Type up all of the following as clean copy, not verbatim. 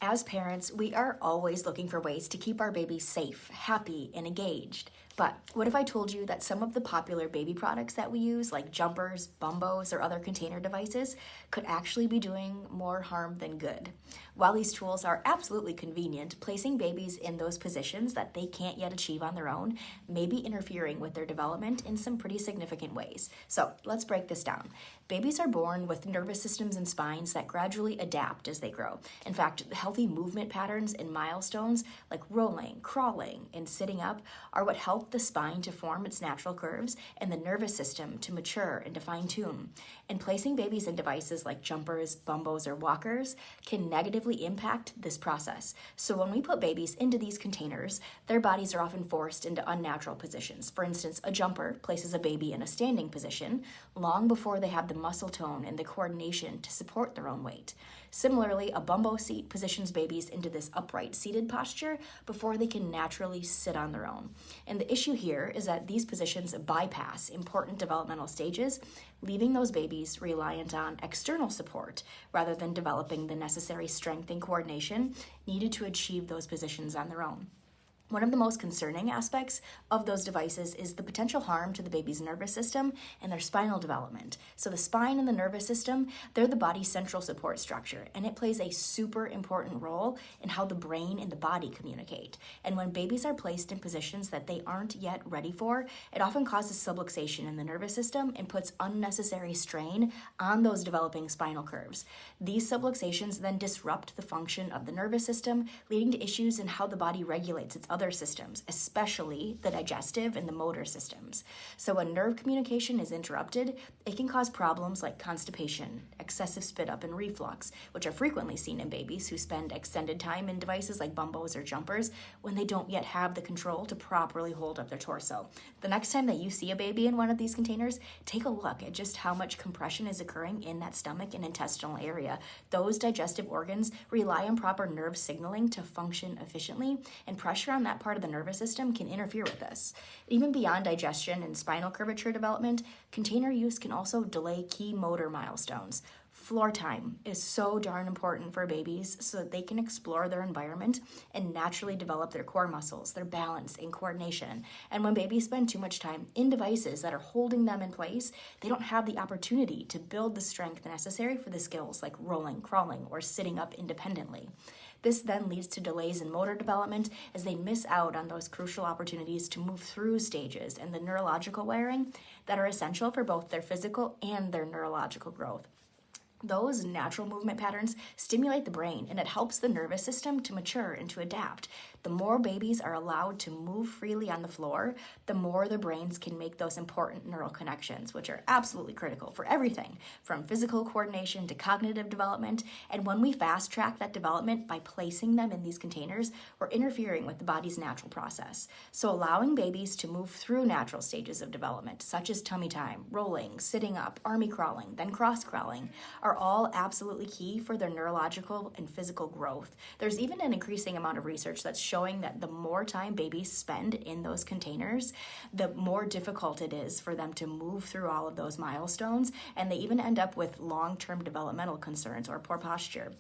As parents, we are always looking for ways to keep our babies safe, happy, and engaged. But what if I told you that some of the popular baby products that we use, like jumpers, bumbos, or other container devices, could actually be doing more harm than good? While these tools are absolutely convenient, placing babies in those positions that they can't yet achieve on their own may be interfering with their development in some pretty significant ways. So let's break this down. Babies are born with nervous systems and spines that gradually adapt as they grow. In fact, healthy movement patterns and milestones like rolling, crawling, and sitting up are what help the spine to form its natural curves and the nervous system to mature and to fine tune. And placing babies in devices like jumpers, bumbos, or walkers can negatively impact this process. So when we put babies into these containers, their bodies are often forced into unnatural positions. For instance, a jumper places a baby in a standing position long before they have the muscle tone and the coordination to support their own weight. Similarly, a bumbo seat positions babies into this upright seated posture before they can naturally sit on their own. And the issue here is that these positions bypass important developmental stages, leaving those babies reliant on external support rather than developing the necessary strength and coordination needed to achieve those positions on their own. One of the most concerning aspects of those devices is the potential harm to the baby's nervous system and their spinal development. So the spine and the nervous system, they're the body's central support structure, and it plays a super important role in how the brain and the body communicate. And when babies are placed in positions that they aren't yet ready for, it often causes subluxation in the nervous system and puts unnecessary strain on those developing spinal curves. These subluxations then disrupt the function of the nervous system, leading to issues in how the body regulates its other systems, especially the digestive and the motor systems. So when nerve communication is interrupted, it can cause problems like constipation, excessive spit up, and reflux, which are frequently seen in babies who spend extended time in devices like bumbos or jumpers when they don't yet have the control to properly hold up their torso. The next time that you see a baby in one of these containers, take a look at just how much compression is occurring in that stomach and intestinal area. Those digestive organs rely on proper nerve signaling to function efficiently, and pressure on that part of the nervous system can interfere with this. Even beyond digestion and spinal curvature development, container use can also delay key motor milestones. Floor time is so darn important for babies so that they can explore their environment and naturally develop their core muscles, their balance, and coordination. And when babies spend too much time in devices that are holding them in place, they don't have the opportunity to build the strength necessary for the skills like rolling, crawling, or sitting up independently. This then leads to delays in motor development as they miss out on those crucial opportunities to move through stages and the neurological wiring that are essential for both their physical and their neurological growth. Those natural movement patterns stimulate the brain, and it helps the nervous system to mature and to adapt. The more babies are allowed to move freely on the floor, the more their brains can make those important neural connections, which are absolutely critical for everything from physical coordination to cognitive development. And when we fast track that development by placing them in these containers, we're interfering with the body's natural process. So allowing babies to move through natural stages of development, such as tummy time, rolling, sitting up, army crawling, then cross crawling, are all absolutely key for their neurological and physical growth. There's even an increasing amount of research that's showing that the more time babies spend in those containers, the more difficult it is for them to move through all of those milestones, and they even end up with long-term developmental concerns or poor posture.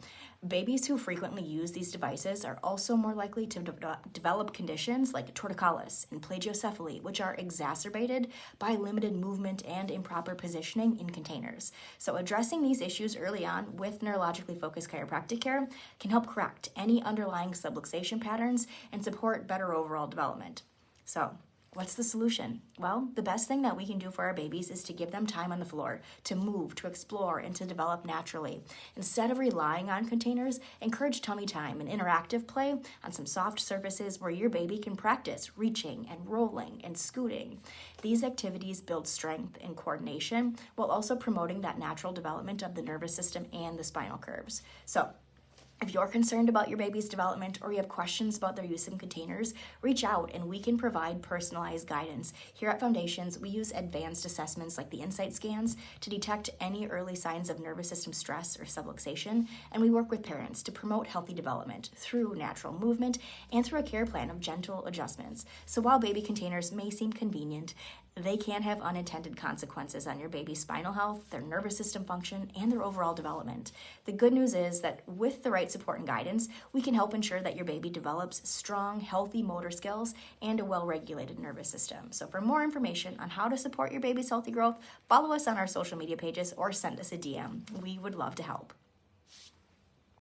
Babies who frequently use these devices are also more likely to develop conditions like torticollis and plagiocephaly, which are exacerbated by limited movement and improper positioning in containers. So addressing these issues early on with neurologically focused chiropractic care can help correct any underlying subluxation patterns and support better overall development. So, what's the solution? Well, the best thing that we can do for our babies is to give them time on the floor, to move, to explore, and to develop naturally. Instead of relying on containers, encourage tummy time and interactive play on some soft surfaces where your baby can practice reaching and rolling and scooting. These activities build strength and coordination while also promoting that natural development of the nervous system and the spinal curves. So, if you're concerned about your baby's development or you have questions about their use in containers, reach out and we can provide personalized guidance. Here at Foundations, we use advanced assessments like the insight scans to detect any early signs of nervous system stress or subluxation, and we work with parents to promote healthy development through natural movement and through a care plan of gentle adjustments. So while baby containers may seem convenient, they can have unintended consequences on your baby's spinal health, their nervous system function, and their overall development. The good news is that with the right support and guidance, we can help ensure that your baby develops strong, healthy motor skills and a well-regulated nervous system. So for more information on how to support your baby's healthy growth, follow us on our social media pages or send us a DM. We would love to help.